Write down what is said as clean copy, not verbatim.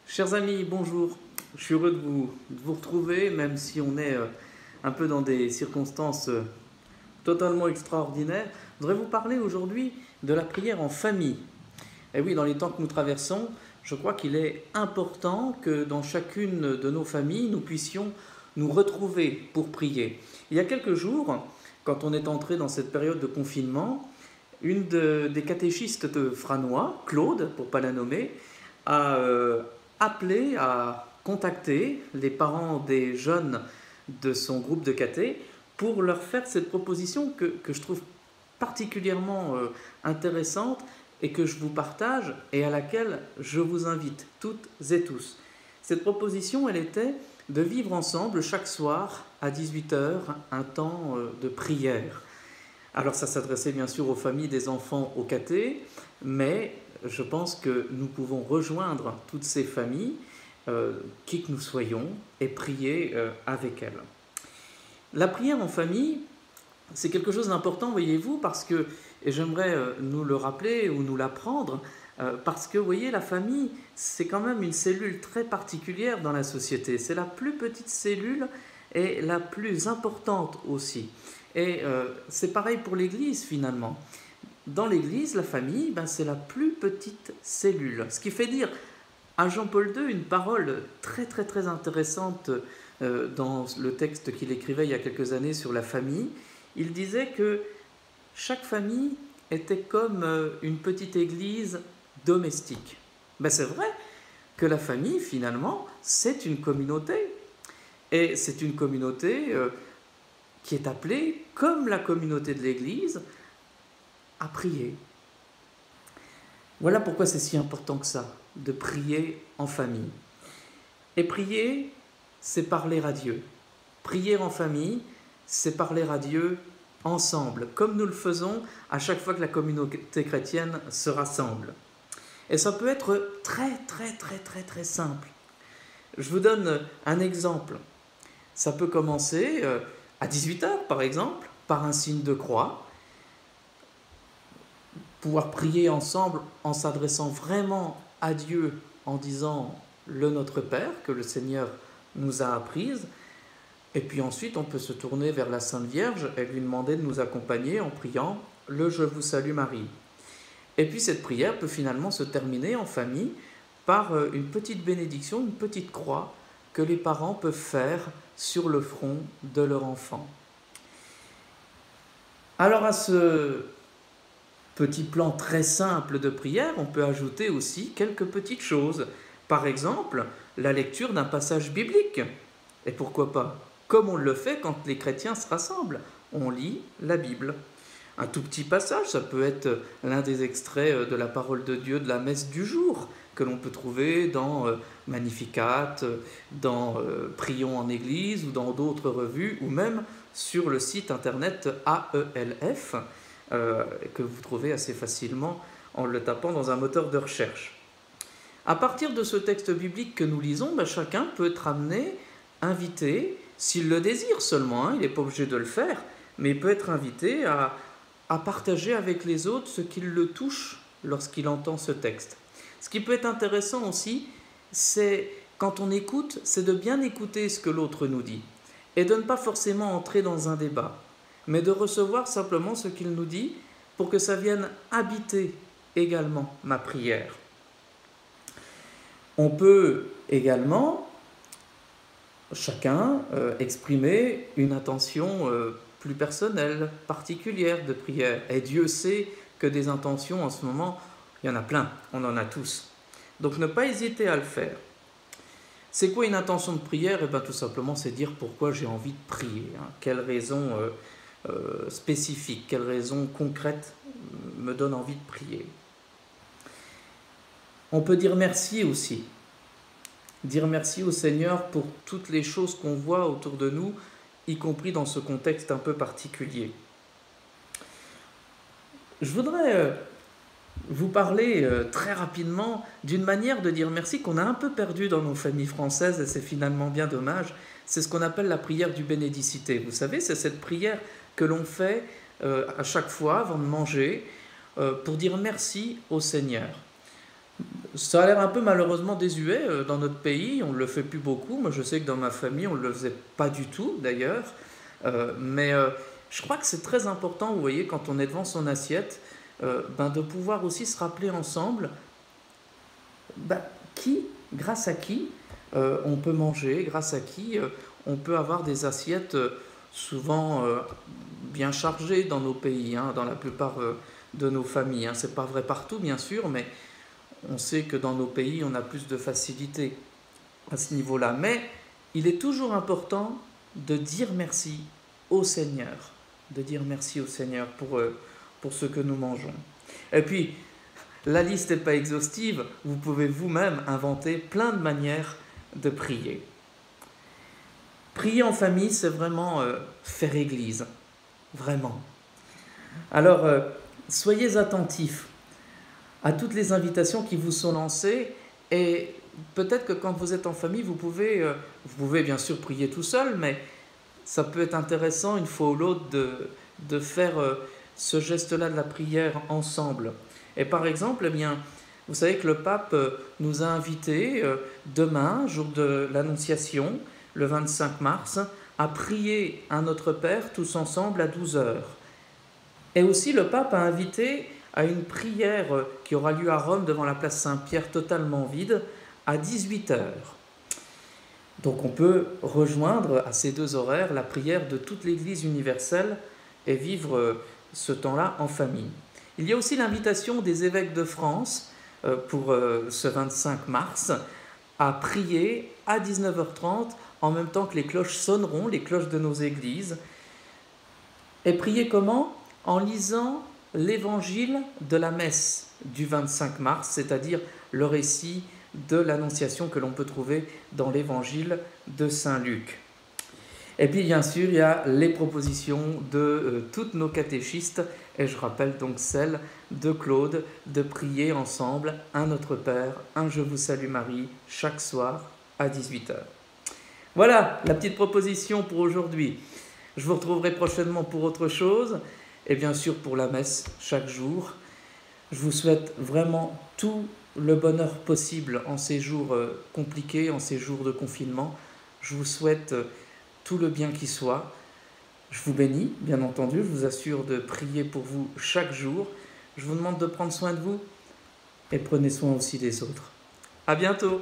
Chers amis, bonjour. Je suis heureux de vous retrouver, même si on est un peu dans des circonstances totalement extraordinaires. Je voudrais vous parler aujourd'hui de la prière en famille. Et oui, dans les temps que nous traversons, je crois qu'il est important que dans chacune de nos familles, nous puissions nous retrouver pour prier. Il y a quelques jours, quand on est entré dans cette période de confinement, des catéchistes de Franois, Claude, pour ne pas la nommer, a appelé, a contacté les parents des jeunes de son groupe de caté pour leur faire cette proposition que je trouve particulièrement intéressante et que je vous partage et à laquelle je vous invite toutes et tous. Cette proposition, elle était de vivre ensemble chaque soir à 18 h un temps de prière. Alors ça s'adressait bien sûr aux familles des enfants au caté, mais je pense que nous pouvons rejoindre toutes ces familles, qui que nous soyons, et prier avec elles. La prière en famille, c'est quelque chose d'important, voyez-vous, parce que, et j'aimerais nous le rappeler ou nous l'apprendre, parce que, vous voyez, la famille, c'est quand même une cellule très particulière dans la société. C'est la plus petite cellule et la plus importante aussi. Et c'est pareil pour l'Église, finalement. Dans l'Église, la famille, c'est la plus petite cellule. Ce qui fait dire à Jean-Paul II une parole très très très intéressante dans le texte qu'il écrivait il y a quelques années sur la famille. Il disait que chaque famille était comme une petite église domestique. C'est vrai que la famille, finalement, c'est une communauté. Et c'est une communauté qui est appelée, comme la communauté de l'Église, à prier. Voilà pourquoi c'est si important que ça, de prier en famille. Et prier, c'est parler à Dieu. Prier en famille, c'est parler à Dieu ensemble, comme nous le faisons à chaque fois que la communauté chrétienne se rassemble. Et ça peut être très très très très très simple. Je vous donne un exemple. Ça peut commencer à 18 h par exemple, par un signe de croix. Pouvoir prier ensemble en s'adressant vraiment à Dieu, en disant le Notre Père que le Seigneur nous a apprises. Et puis ensuite, on peut se tourner vers la Sainte Vierge et lui demander de nous accompagner en priant le Je vous salue Marie. Et puis cette prière peut finalement se terminer en famille par une petite bénédiction, une petite croix que les parents peuvent faire sur le front de leur enfant. Alors à ce petit plan très simple de prière, on peut ajouter aussi quelques petites choses. Par exemple, la lecture d'un passage biblique. Et pourquoi pas, comme on le fait quand les chrétiens se rassemblent, on lit la Bible. Un tout petit passage, ça peut être l'un des extraits de la parole de Dieu de la messe du jour, que l'on peut trouver dans Magnificat, dans Prions en Église ou dans d'autres revues, ou même sur le site internet AELF, que vous trouvez assez facilement en le tapant dans un moteur de recherche. À partir de ce texte biblique que nous lisons, chacun peut être amené, invité, s'il le désire seulement, il n'est pas obligé de le faire, mais il peut être invité à partager avec les autres ce qui le touche lorsqu'il entend ce texte. Ce qui peut être intéressant aussi, c'est quand on écoute, c'est de bien écouter ce que l'autre nous dit et de ne pas forcément entrer dans un débat, mais de recevoir simplement ce qu'il nous dit pour que ça vienne habiter également ma prière. On peut également, chacun, exprimer une intention plus personnelle, particulière de prière. Et Dieu sait que des intentions en ce moment, il y en a plein, on en a tous. Donc ne pas hésiter à le faire. C'est quoi une intention de prière ? Tout simplement, c'est dire pourquoi j'ai envie de prier. Quelle raison spécifique, quelle raison concrète me donne envie de prier. On peut dire merci aussi. Dire merci au Seigneur pour toutes les choses qu'on voit autour de nous, y compris dans ce contexte un peu particulier. Je voudrais vous parler très rapidement d'une manière de dire merci qu'on a un peu perdu dans nos familles françaises, et c'est finalement bien dommage. C'est ce qu'on appelle la prière du Bénédicité. Vous savez, c'est cette prière que l'on fait à chaque fois avant de manger pour dire merci au Seigneur. Ça a l'air un peu malheureusement désuet dans notre pays, on ne le fait plus beaucoup. Moi je sais que dans ma famille on ne le faisait pas du tout d'ailleurs. Mais je crois que c'est très important, vous voyez, quand on est devant son assiette, de pouvoir aussi se rappeler ensemble ben, grâce à qui on peut manger, grâce à qui on peut avoir des assiettes souvent bien chargées dans nos pays, hein, dans la plupart de nos familles. Hein. Ce n'est pas vrai partout bien sûr, mais on sait que dans nos pays, on a plus de facilité à ce niveau-là. Mais il est toujours important de dire merci au Seigneur, de dire merci au Seigneur pour ce que nous mangeons. Et puis, la liste n'est pas exhaustive, vous pouvez vous-même inventer plein de manières de prier. Prier en famille, c'est vraiment faire église, vraiment. Alors, soyez attentifs à toutes les invitations qui vous sont lancées et peut-être que quand vous êtes en famille, vous pouvez bien sûr prier tout seul, mais ça peut être intéressant une fois ou l'autre de faire ce geste-là de la prière ensemble. Et par exemple, eh bien, vous savez que le pape nous a invités demain, jour de l'Annonciation, le 25 mars, à prier à notre Père tous ensemble à 12 heures. Et aussi le pape a invité à une prière qui aura lieu à Rome devant la place Saint-Pierre totalement vide à 18 heures. Donc on peut rejoindre à ces deux horaires la prière de toute l'Église universelle et vivre ce temps-là en famille. Il y a aussi l'invitation des évêques de France pour ce 25 mars à prier à 19h30 en même temps que les cloches sonneront, les cloches de nos églises. Et prier comment ? En lisant l'évangile de la messe du 25 mars, c'est-à-dire le récit de l'Annonciation que l'on peut trouver dans l'évangile de Saint Luc. Et puis bien sûr, il y a les propositions de toutes nos catéchistes, et je rappelle donc celle de Claude, de prier ensemble un Notre Père, un Je vous salue Marie, chaque soir à 18h. Voilà la petite proposition pour aujourd'hui. Je vous retrouverai prochainement pour autre chose, et bien sûr pour la messe chaque jour. Je vous souhaite vraiment tout le bonheur possible en ces jours compliqués, en ces jours de confinement. Je vous souhaite tout le bien qui soit. Je vous bénis, bien entendu. Je vous assure de prier pour vous chaque jour. Je vous demande de prendre soin de vous et prenez soin aussi des autres. À bientôt.